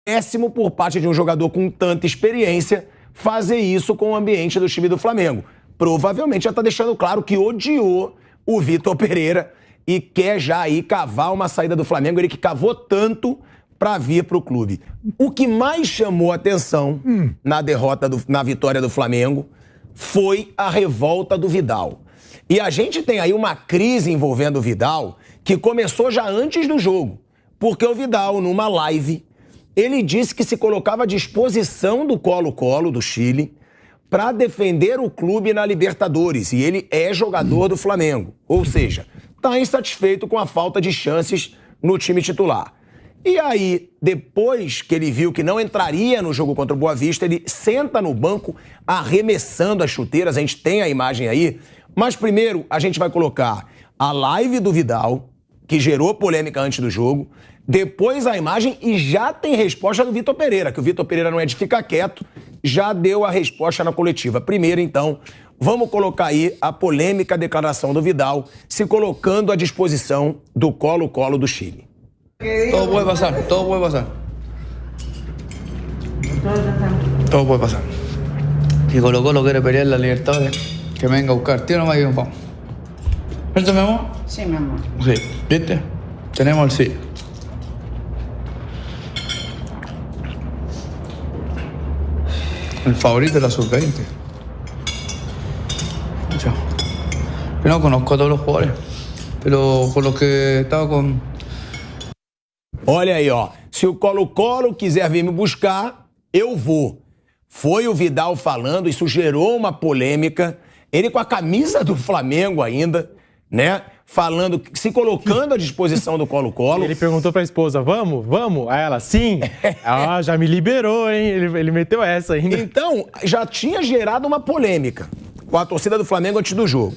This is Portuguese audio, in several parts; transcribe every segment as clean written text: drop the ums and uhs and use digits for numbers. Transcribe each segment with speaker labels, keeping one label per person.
Speaker 1: péssimo por parte de um jogador com tanta experiência fazer isso com o ambiente do time do Flamengo. Provavelmente já está deixando claro que odiou o Vitor Pereira e quer já aí cavar uma saída do Flamengo, ele que cavou tanto para vir para o clube. O que mais chamou atenção na vitória do Flamengo foi a revolta do Vidal. E a gente tem aí uma crise envolvendo o Vidal que começou já antes do jogo, porque o Vidal, numa live, ele disse que se colocava à disposição do Colo-Colo, do Chile, para defender o clube na Libertadores. E ele é jogador do Flamengo. Ou seja, está insatisfeito com a falta de chances no time titular. E aí, depois que ele viu que não entraria no jogo contra o Boa Vista, ele senta no banco arremessando as chuteiras. A gente tem a imagem aí. Mas primeiro, a gente vai colocar a live do Vidal, que gerou polêmica antes do jogo. Depois a imagem e já tem resposta do Vitor Pereira, que o Vitor Pereira não é de ficar quieto, já deu a resposta na coletiva. Primeiro, então, vamos colocar aí a polêmica declaração do Vidal, se colocando à disposição do Colo-Colo do Chile.
Speaker 2: Todo puede pasar, todo puede pasar. Todo puede pasar. Si Colo-Colo quiere pelear la Libertadores, que me venga a buscar. Tío, no me digan, vamos. ¿Esto, mi amor?
Speaker 3: Sí, mi amor.
Speaker 2: Sí, ¿viste? Tenemos el sí. El favorito es la sub-20. Yo no conozco a todos los jugadores, pero con los que estaba con...
Speaker 1: Olha aí, ó. Se o Colo-Colo quiser vir me buscar, eu vou. Foi o Vidal falando, isso gerou uma polêmica. Ele com a camisa do Flamengo ainda, né? Falando, se colocando à disposição do Colo-Colo.
Speaker 4: Ele perguntou pra esposa, vamos? Vamos? Aí ela, sim. Ah, já me liberou, hein? Ele meteu essa ainda.
Speaker 1: Então, já tinha gerado uma polêmica com a torcida do Flamengo antes do jogo.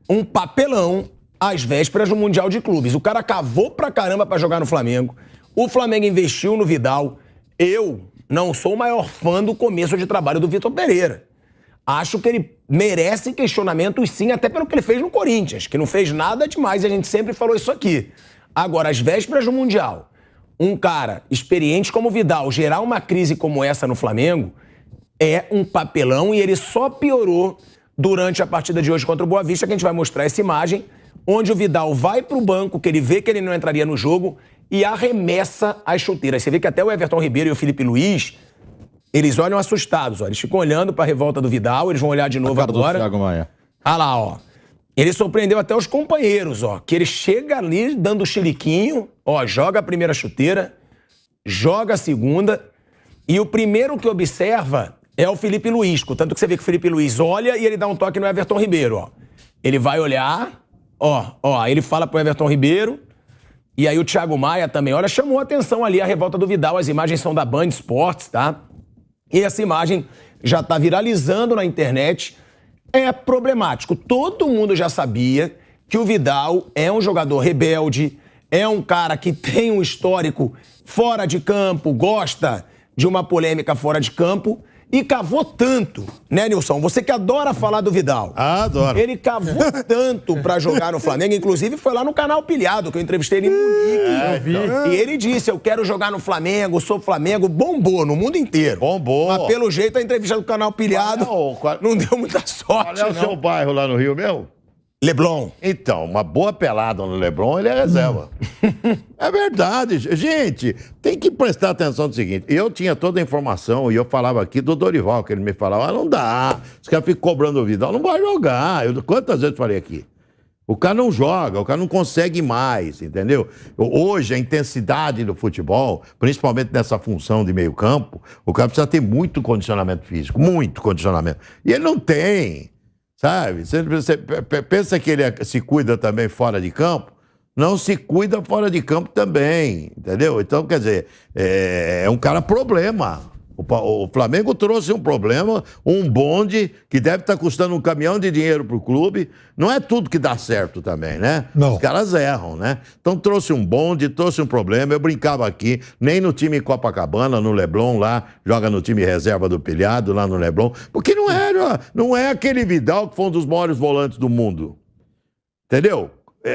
Speaker 1: Um papelão às vésperas do Mundial de Clubes. O cara cavou pra caramba pra jogar no Flamengo. O Flamengo investiu no Vidal. Eu não sou o maior fã do começo de trabalho do Vitor Pereira. Acho que ele merece questionamentos, sim, até pelo que ele fez no Corinthians, que não fez nada demais, e a gente sempre falou isso aqui. Agora, às vésperas do Mundial, um cara experiente como o Vidal gerar uma crise como essa no Flamengo é um papelão, e ele só piorou durante a partida de hoje contra o Boa Vista, que a gente vai mostrar essa imagem, onde o Vidal vai pro banco, que ele vê que ele não entraria no jogo, e arremessa as chuteiras. Você vê que até o Everton Ribeiro e o Felipe Luiz, eles olham assustados, ó. Eles ficam olhando pra revolta do Vidal, eles vão olhar de novo agora.
Speaker 5: Thiago Maia.
Speaker 1: Olha lá, ó. Ele surpreendeu até os companheiros, ó. Que ele chega ali dando o chiliquinho, ó, joga a primeira chuteira, joga a segunda, e o primeiro que observa é o Felipe Luiz. Tanto que você vê que o Felipe Luiz olha e ele dá um toque no Everton Ribeiro, ó. Ele vai olhar, ó, aí ele fala pro Everton Ribeiro, e aí o Thiago Maia também, olha, chamou a atenção ali a revolta do Vidal. As imagens são da Band Esportes, tá? E essa imagem já está viralizando na internet. É problemático. Todo mundo já sabia que o Vidal é um jogador rebelde, é um cara que tem um histórico fora de campo, gosta de uma polêmica fora de campo e cavou tanto, né, Nilson? Você que adora falar do Vidal.
Speaker 5: Ah, adoro.
Speaker 1: Ele cavou tanto pra jogar no Flamengo, inclusive foi lá no canal Pilhado, que eu entrevistei ele em Munique. E ele disse, eu quero jogar no Flamengo, sou Flamengo, bombou no mundo inteiro.
Speaker 5: Bombou.
Speaker 1: Mas pelo jeito a entrevista do canal Pilhado não deu muita sorte,
Speaker 5: Qual é o seu bairro lá no Rio, meu?
Speaker 1: Leblon.
Speaker 5: Então, uma boa pelada no Leblon, ele é reserva. É verdade. Gente, tem que prestar atenção no seguinte. Eu tinha toda a informação e eu falava aqui do Dorival, que ele me falava, não dá. Os caras ficam cobrando o Vidal, não vai jogar. Quantas vezes eu falei aqui? O cara não joga, o cara não consegue mais, entendeu? Hoje, a intensidade do futebol, principalmente nessa função de meio campo, o cara precisa ter muito condicionamento físico, muito condicionamento. E ele não tem. Sabe? Você pensa que ele se cuida também fora de campo? Não se cuida fora de campo também, entendeu? Então, quer dizer, é um cara problema. O Flamengo trouxe um problema, um bonde que deve estar custando um caminhão de dinheiro pro clube. Não é tudo que dá certo também, né?
Speaker 6: Não.
Speaker 5: Os caras erram, né? Então trouxe um bonde, trouxe um problema. Eu brincava aqui, nem no time Copacabana, no Leblon lá, joga no time reserva do Pilhado, lá no Leblon, porque não é aquele Vidal que foi um dos maiores volantes do mundo. Entendeu?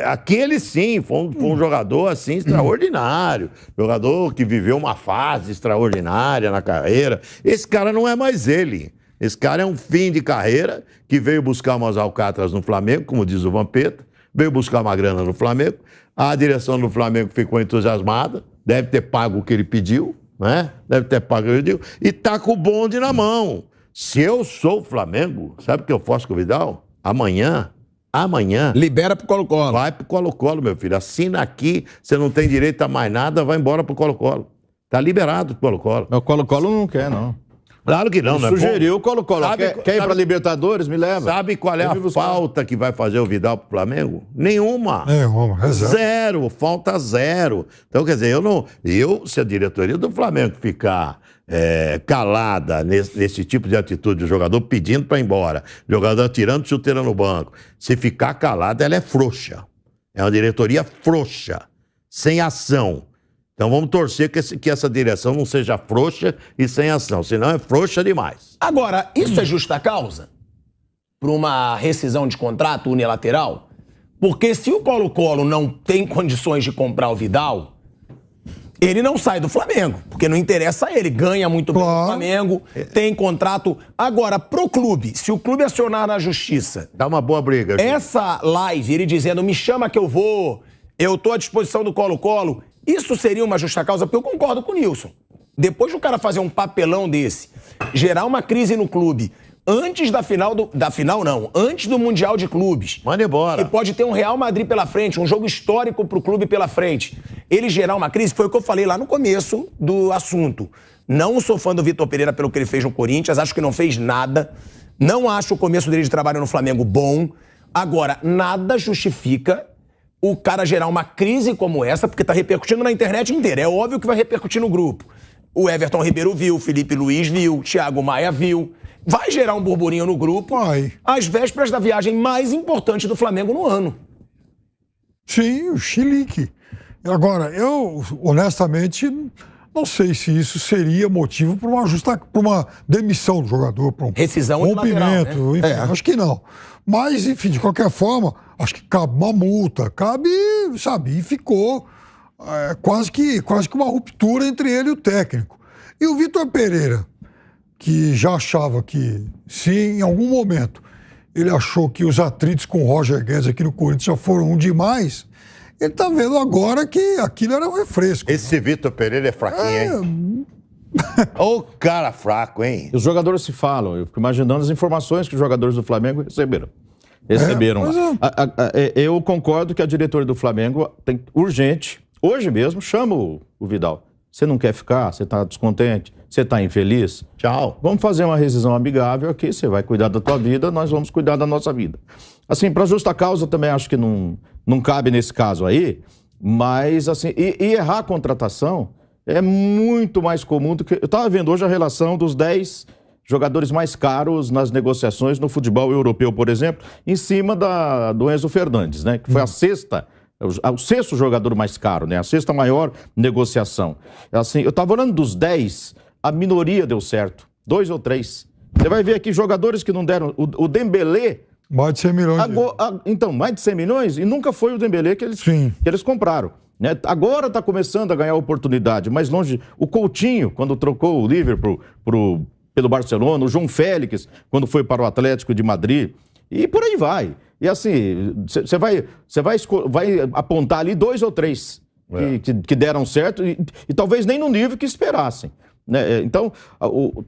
Speaker 5: Aquele sim, foi um jogador assim extraordinário. Jogador que viveu uma fase extraordinária na carreira. Esse cara não é mais ele. Esse cara é um fim de carreira que veio buscar umas alcatras no Flamengo, como diz o Vampeta, veio buscar uma grana no Flamengo. A direção do Flamengo ficou entusiasmada, deve ter pago o que ele pediu, né? Deve ter pago o que ele pediu. E tá com o bonde na mão. Se eu sou o Flamengo, sabe o que eu faço com o Vidal? Amanhã,
Speaker 1: Libera pro Colo-Colo.
Speaker 5: vai pro Colo-Colo, meu filho. Assina aqui, você não tem direito a mais nada, vai embora pro Colo-Colo. Tá liberado pro Colo-Colo.
Speaker 4: O Colo-Colo não quer, não.
Speaker 5: Claro que não, né?
Speaker 2: Sugeriu o Colo-Colo.
Speaker 5: Sabe-
Speaker 2: Quer ir
Speaker 5: sabe-
Speaker 2: pra Libertadores? Me leva.
Speaker 5: Sabe qual é a falta que vai fazer o Vidal pro Flamengo? Nenhuma.
Speaker 3: Reserva.
Speaker 5: Zero, falta zero. Então, quer dizer, se a diretoria do Flamengo ficar calada nesse tipo de atitude, o jogador pedindo para ir embora, jogador tirando chuteira no banco, se ficar calada, ela é frouxa. É uma diretoria frouxa, sem ação. Então vamos torcer que essa direção não seja frouxa e sem ação, senão é frouxa demais.
Speaker 1: Agora, isso é justa causa para uma rescisão de contrato unilateral? Porque se o Colo-Colo não tem condições de comprar o Vidal, ele não sai do Flamengo, porque não interessa a ele. Ganha muito bem no Flamengo, tem contrato. Agora, pro clube, se o clube acionar na justiça...
Speaker 5: Dá uma boa briga. Gente.
Speaker 1: Essa live, ele dizendo, me chama que eu vou, eu tô à disposição do Colo-Colo, isso seria uma justa causa? Porque eu concordo com o Nilson. Depois do cara fazer um papelão desse, gerar uma crise no clube, antes da final antes do Mundial de Clubes.
Speaker 5: Manda embora.
Speaker 1: E pode ter um Real Madrid pela frente, um jogo histórico pro clube pela frente. Ele gerar uma crise, foi o que eu falei lá no começo do assunto. Não sou fã do Vitor Pereira pelo que ele fez no Corinthians, acho que não fez nada. Não acho o começo dele de trabalho no Flamengo bom. Agora, nada justifica o cara gerar uma crise como essa, porque tá repercutindo na internet inteira. É óbvio que vai repercutir no grupo. O Everton Ribeiro viu, o Felipe Luiz viu, o Thiago Maia viu. Vai gerar um burburinho no grupo às vésperas da viagem mais importante do Flamengo no ano.
Speaker 3: Sim, o chilique. Agora, eu, honestamente, não sei se isso seria motivo para uma demissão do jogador, para um
Speaker 1: rescisão
Speaker 3: rompimento,
Speaker 1: né?
Speaker 3: Enfim, acho que não. Mas, enfim, de qualquer forma, acho que cabe uma multa, sabe, e ficou quase que uma ruptura entre ele e o técnico. E o Vitor Pereira, que já achava que, se em algum momento ele achou que os atritos com o Roger Guedes aqui no Corinthians já foram demais, ele tá vendo agora que aquilo era um refresco.
Speaker 5: Esse Vitor Pereira é fraquinho, hein? Ô cara fraco, hein?
Speaker 2: Os jogadores se falam. Eu fico imaginando as informações que os jogadores do Flamengo receberam lá. Eu concordo que a diretoria do Flamengo tem urgente, hoje mesmo, chama o Vidal. Você não quer ficar? Você tá descontente? Você tá infeliz?
Speaker 5: Tchau.
Speaker 2: Vamos fazer uma rescisão amigável aqui, você vai cuidar da tua vida, nós vamos cuidar da nossa vida. Assim, para justa causa também acho que não cabe nesse caso aí, mas assim, e errar a contratação é muito mais comum do que... Eu estava vendo hoje a relação dos 10 jogadores mais caros nas negociações no futebol europeu, por exemplo, em cima do Enzo Fernandes, né? Que foi o sexto jogador mais caro, né? A sexta maior negociação. Assim, eu estava olhando dos 10, a minoria deu certo. 2 ou 3. Você vai ver aqui jogadores que não deram... O Dembélé...
Speaker 3: Mais de 100 milhões.
Speaker 2: Então, mais de 100 milhões? E nunca foi o Dembélé que eles compraram. Né? Agora está começando a ganhar oportunidade. Mais longe, o Coutinho, quando trocou o Liverpool pelo Barcelona, o João Félix, quando foi para o Atlético de Madrid. E por aí vai. E assim, você vai apontar ali 2 ou 3 que deram certo e talvez nem no nível que esperassem. Né? Então,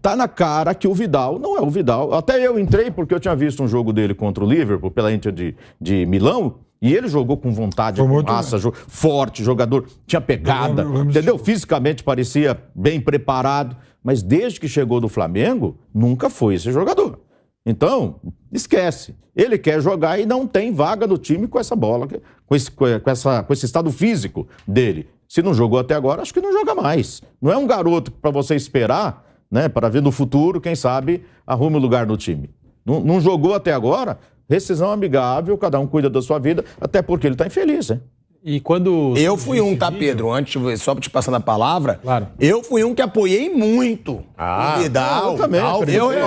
Speaker 2: tá na cara que o Vidal não é o Vidal. Até eu entrei porque eu tinha visto um jogo dele contra o Liverpool, pela Inter de Milão, e ele jogou com vontade, com raça, forte, jogador, tinha pegada, entendeu? Fisicamente parecia bem preparado, mas desde que chegou do Flamengo, nunca foi esse jogador. Então, esquece. Ele quer jogar e não tem vaga no time com essa bola, com esse estado físico dele. Se não jogou até agora, acho que não joga mais. Não é um garoto para você esperar, né, para ver no futuro, quem sabe, arrume um lugar no time. Não jogou até agora, rescisão amigável, cada um cuida da sua vida, até porque ele está infeliz, né?
Speaker 4: E quando...
Speaker 1: Eu fui um, tá, Pedro? Antes, só te passando a palavra,
Speaker 4: Claro.
Speaker 1: eu fui um que apoiei muito o Vidal.
Speaker 2: eu também,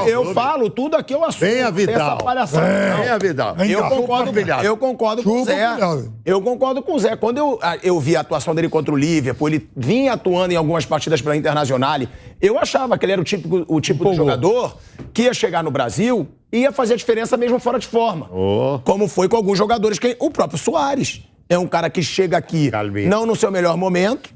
Speaker 1: Eu falo tudo aqui, eu assumo.
Speaker 5: Venha, Vidal.
Speaker 1: Essa palhaçada, não.
Speaker 5: Venha, Vidal.
Speaker 1: Eu concordo com o Zé. Eu concordo com o Zé. Quando eu vi a atuação dele contra o Liverpool, ele vinha atuando em algumas partidas pela Internacional, eu achava que ele era o tipo de jogador que ia chegar no Brasil e ia fazer a diferença mesmo fora de forma. Como foi com alguns jogadores, o próprio Suárez. É um cara que chega aqui, não no seu melhor momento,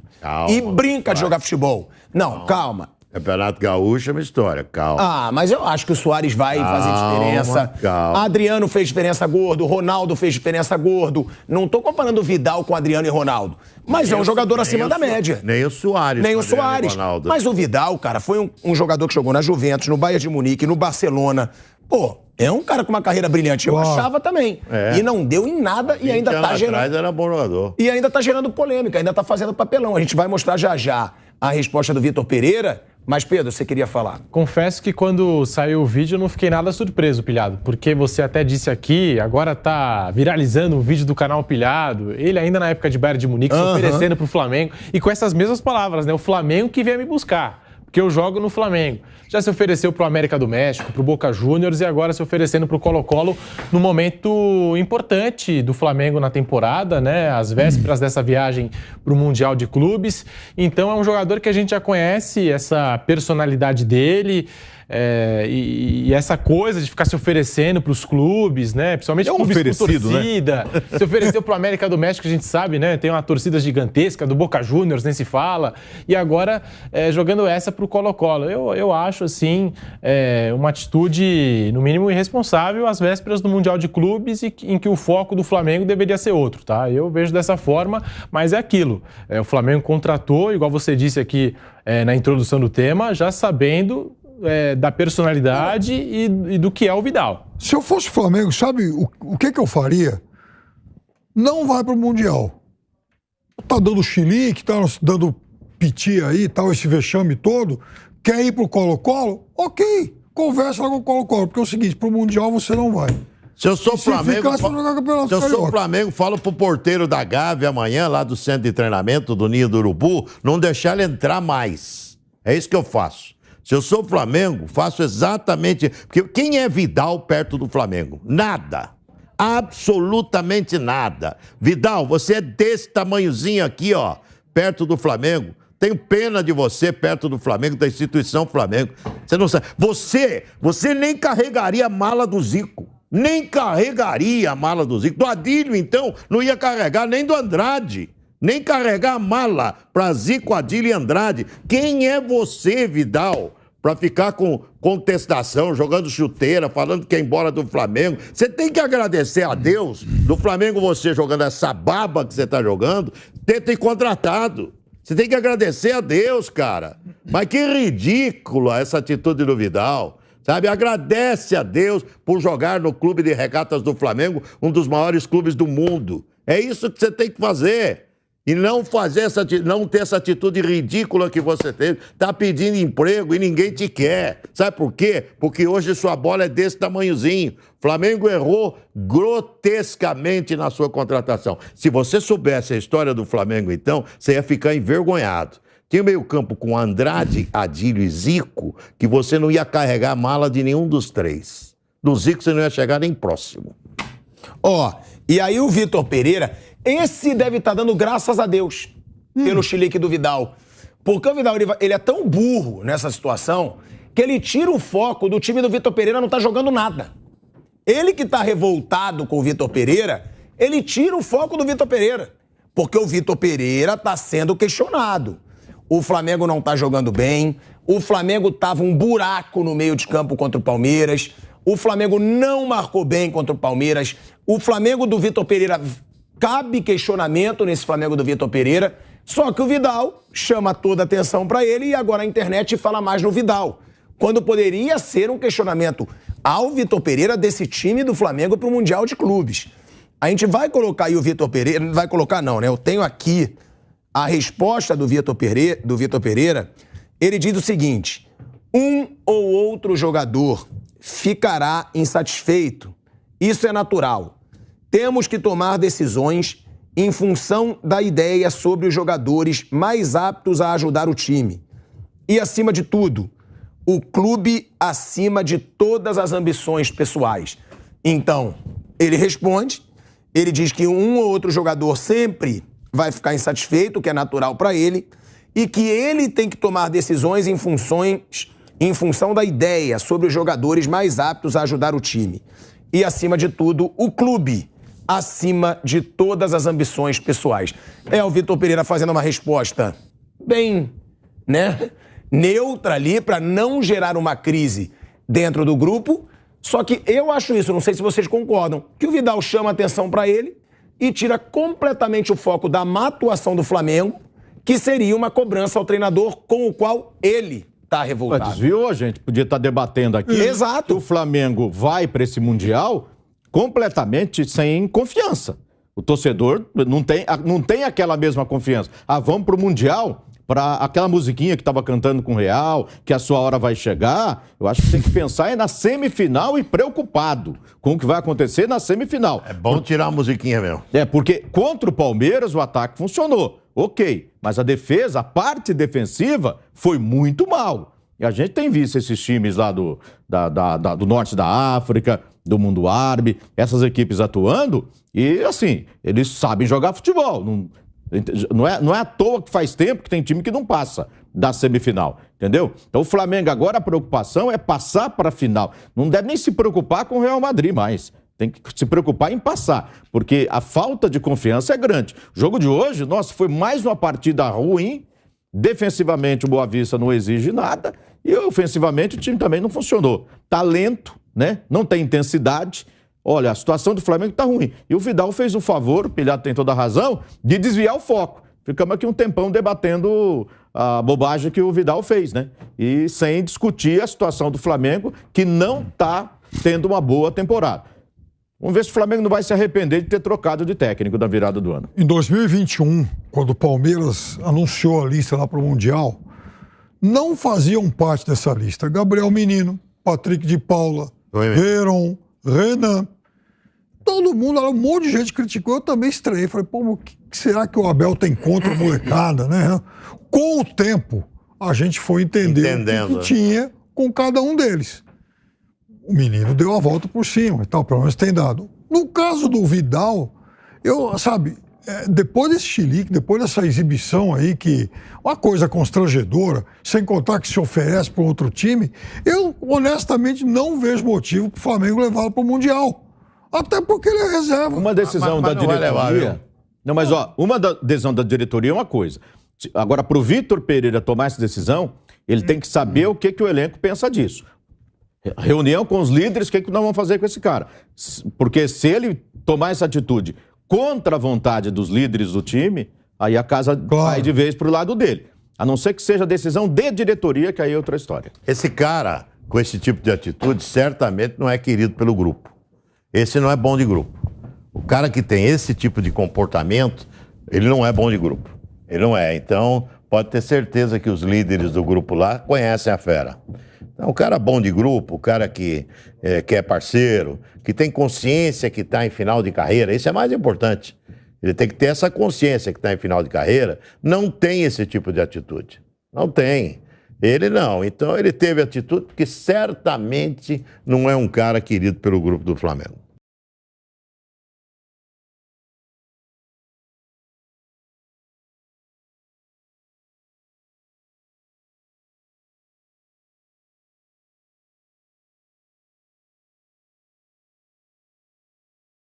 Speaker 1: e brinca de jogar futebol. Não, calma.
Speaker 5: Campeonato Gaúcho é uma história, calma.
Speaker 1: Ah, mas eu acho que o Suárez vai fazer diferença.
Speaker 5: Calma.
Speaker 1: Adriano fez diferença gordo, Ronaldo fez diferença gordo. Não tô comparando o Vidal com Adriano e Ronaldo. Mas é um jogador acima da média.
Speaker 5: Nem o Suárez.
Speaker 1: Nem o Suárez. Mas o Vidal, cara, foi um jogador que jogou na Juventus, no Bayern de Munique, no Barcelona. Pô, é um cara com uma carreira brilhante. Eu achava também. E não deu em nada e ainda tá gerando...
Speaker 5: atrás era bom jogador.
Speaker 1: E ainda tá gerando polêmica, ainda tá fazendo papelão. A gente vai mostrar já a resposta do Vitor Pereira. Mas, Pedro, você queria falar?
Speaker 4: Confesso que quando saiu o vídeo eu não fiquei nada surpreso, Pilhado. Porque você até disse aqui, agora tá viralizando um vídeo do canal Pilhado. Ele ainda na época de Bayern de Munique, se oferecendo pro Flamengo. E com essas mesmas palavras, né? O Flamengo que veio me buscar. Porque eu jogo no Flamengo. Já se ofereceu pro América do México, pro Boca Juniors e agora se oferecendo pro Colo-Colo no momento importante do Flamengo na temporada, né? Às vésperas dessa viagem pro Mundial de Clubes. Então é um jogador que a gente já conhece, essa personalidade dele. E essa coisa de ficar se oferecendo para os clubes, né? Principalmente clubes com torcida. Né? Se ofereceu para o América do México, a gente sabe, né? Tem uma torcida gigantesca, do Boca Juniors, nem se fala. E agora jogando essa para o Colo-Colo. Eu acho, assim, uma atitude, no mínimo, irresponsável às vésperas do Mundial de Clubes em que o foco do Flamengo deveria ser outro, tá? Eu vejo dessa forma, mas é aquilo. O Flamengo contratou, igual você disse aqui na introdução do tema, já sabendo... da personalidade e do que é o Vidal.
Speaker 3: Se eu fosse Flamengo, sabe o que eu faria? Não vai pro Mundial. Tá dando chilique, tá dando piti aí, tal, esse vexame todo. Quer ir pro Colo-Colo? Ok, conversa lá com o Colo-Colo, porque é o seguinte, pro Mundial você não vai.
Speaker 5: Se eu sou Flamengo, falo pro porteiro da Gávea amanhã, lá do centro de treinamento do Ninho do Urubu, não deixar ele entrar mais. É isso que eu faço. Se eu sou Flamengo, faço exatamente... Porque quem é Vidal perto do Flamengo? Nada. Absolutamente nada. Vidal, você é desse tamanhozinho aqui, ó, perto do Flamengo. Tenho pena de você perto do Flamengo, da instituição Flamengo. Você não sabe. Você nem carregaria a mala do Zico. Nem carregaria a mala do Zico. Do Adílio, então, não ia carregar nem do Andrade. Nem carregar a mala para Zico, Adílio e Andrade. Quem é você, Vidal, para ficar com contestação, jogando chuteira, falando que é embora do Flamengo? Você tem que agradecer a Deus do Flamengo, você jogando essa baba que você está jogando, ter contratado. Você tem que agradecer a Deus, cara. Mas que ridícula essa atitude do Vidal. Sabe, agradece a Deus por jogar no Clube de Regatas do Flamengo, um dos maiores clubes do mundo. É isso que você tem que fazer. E não ter essa atitude ridícula que você teve. Tá pedindo emprego e ninguém te quer. Sabe por quê? Porque hoje sua bola é desse tamanhozinho. Flamengo errou grotescamente na sua contratação. Se você soubesse a história do Flamengo, então, você ia ficar envergonhado. Tinha meio campo com Andrade, Adílio e Zico, que você não ia carregar a mala de nenhum dos três. Do Zico você não ia chegar nem próximo.
Speaker 1: E aí o Vitor Pereira... Esse deve estar dando graças a Deus pelo chilique do Vidal. Porque o Vidal ele é tão burro nessa situação que ele tira o foco do time do Vitor Pereira, não tá jogando nada. Ele que tá revoltado com o Vitor Pereira, ele tira o foco do Vitor Pereira. Porque o Vitor Pereira tá sendo questionado. O Flamengo não tá jogando bem, o Flamengo tava um buraco no meio de campo contra o Palmeiras, o Flamengo não marcou bem contra o Palmeiras, o Flamengo do Vitor Pereira... Cabe questionamento nesse Flamengo do Vitor Pereira, só que o Vidal chama toda a atenção para ele e agora a internet fala mais no Vidal. Quando poderia ser um questionamento ao Vitor Pereira desse time do Flamengo para o Mundial de Clubes. A gente vai colocar aí o Vitor Pereira, não vai colocar não, né? Eu tenho aqui a resposta do Vitor Pereira. Ele diz o seguinte: um ou outro jogador ficará insatisfeito. Isso é natural. Temos que tomar decisões em função da ideia sobre os jogadores mais aptos a ajudar o time. E, acima de tudo, o clube acima de todas as ambições pessoais. Então, ele responde, ele diz que um ou outro jogador sempre vai ficar insatisfeito, o que é natural para ele, e que ele tem que tomar decisões em função da ideia sobre os jogadores mais aptos a ajudar o time. E, acima de tudo, o clube acima de todas as ambições pessoais. É o Vitor Pereira fazendo uma resposta bem, neutra ali, para não gerar uma crise dentro do grupo. Só que eu acho isso, não sei se vocês concordam, que o Vidal chama atenção para ele e tira completamente o foco da má atuação do Flamengo, que seria uma cobrança ao treinador com o qual ele está revoltado.
Speaker 2: Desviou, a gente podia estar debatendo aqui.
Speaker 1: Exato.
Speaker 2: Que o Flamengo vai para esse Mundial completamente sem confiança. O torcedor não tem aquela mesma confiança. Vamos para o Mundial, para aquela musiquinha que estava cantando com o Real, que a sua hora vai chegar. Eu acho que tem que pensar na semifinal e preocupado com o que vai acontecer na semifinal.
Speaker 5: É bom tirar a musiquinha mesmo.
Speaker 2: Porque contra o Palmeiras o ataque funcionou, ok, mas a defesa, a parte defensiva, foi muito mal. E a gente tem visto esses times lá do norte da África, do mundo árabe, essas equipes atuando, e assim, eles sabem jogar futebol. Não é à toa que faz tempo que tem time que não passa da semifinal, entendeu? Então o Flamengo agora, a preocupação é passar para a final. Não deve nem se preocupar com o Real Madrid mais. Tem que se preocupar em passar, porque a falta de confiança é grande. O jogo de hoje, nossa, foi mais uma partida ruim. Defensivamente o Boa Vista não exige nada e ofensivamente o time também não funcionou. Tá lento, não tem intensidade. Olha, a situação do Flamengo tá ruim. E o Vidal fez o favor, o Pilhado tem toda a razão, de desviar o foco. Ficamos aqui um tempão debatendo a bobagem que o Vidal fez, E sem discutir a situação do Flamengo, que não tá tendo uma boa temporada. Vamos ver se o Flamengo não vai se arrepender de ter trocado de técnico na virada do ano.
Speaker 3: Em 2021, quando o Palmeiras anunciou a lista lá para o Mundial, não faziam parte dessa lista Gabriel Menino, Patrick de Paula, Veron, Renan. Todo mundo, um monte de gente criticou, eu também estranhei. Falei, o que será que o Abel tem contra a molecada, Com o tempo, a gente foi entendendo o que tinha com cada um deles. O menino deu a volta por cima e tal, pelo menos tem dado. No caso do Vidal, depois desse chilique, depois dessa exibição aí, que uma coisa constrangedora, sem contar que se oferece para outro time, eu honestamente não vejo motivo para o Flamengo levá-lo para o Mundial. Até porque ele é reserva.
Speaker 2: Uma decisão da diretoria... uma decisão da diretoria é uma coisa. Agora, para o Vitor Pereira tomar essa decisão, ele tem que saber o que o elenco pensa disso. Reunião com os líderes, o que nós vamos fazer com esse cara? Porque se ele tomar essa atitude contra a vontade dos líderes do time, aí a casa vai de vez pro lado dele. A não ser que seja decisão de diretoria, que aí é outra história.
Speaker 5: Esse cara, com esse tipo de atitude, certamente não é querido pelo grupo. Esse não é bom de grupo. O cara que tem esse tipo de comportamento, ele não é bom de grupo. Ele não é. Então, pode ter certeza que os líderes do grupo lá conhecem a fera. Então, o cara bom de grupo, o cara que é parceiro, que tem consciência que está em final de carreira, isso é mais importante. Ele tem que ter essa consciência que está em final de carreira, não tem esse tipo de atitude. Não tem. Ele não. Então, ele teve atitude porque certamente não é um cara querido pelo grupo do Flamengo.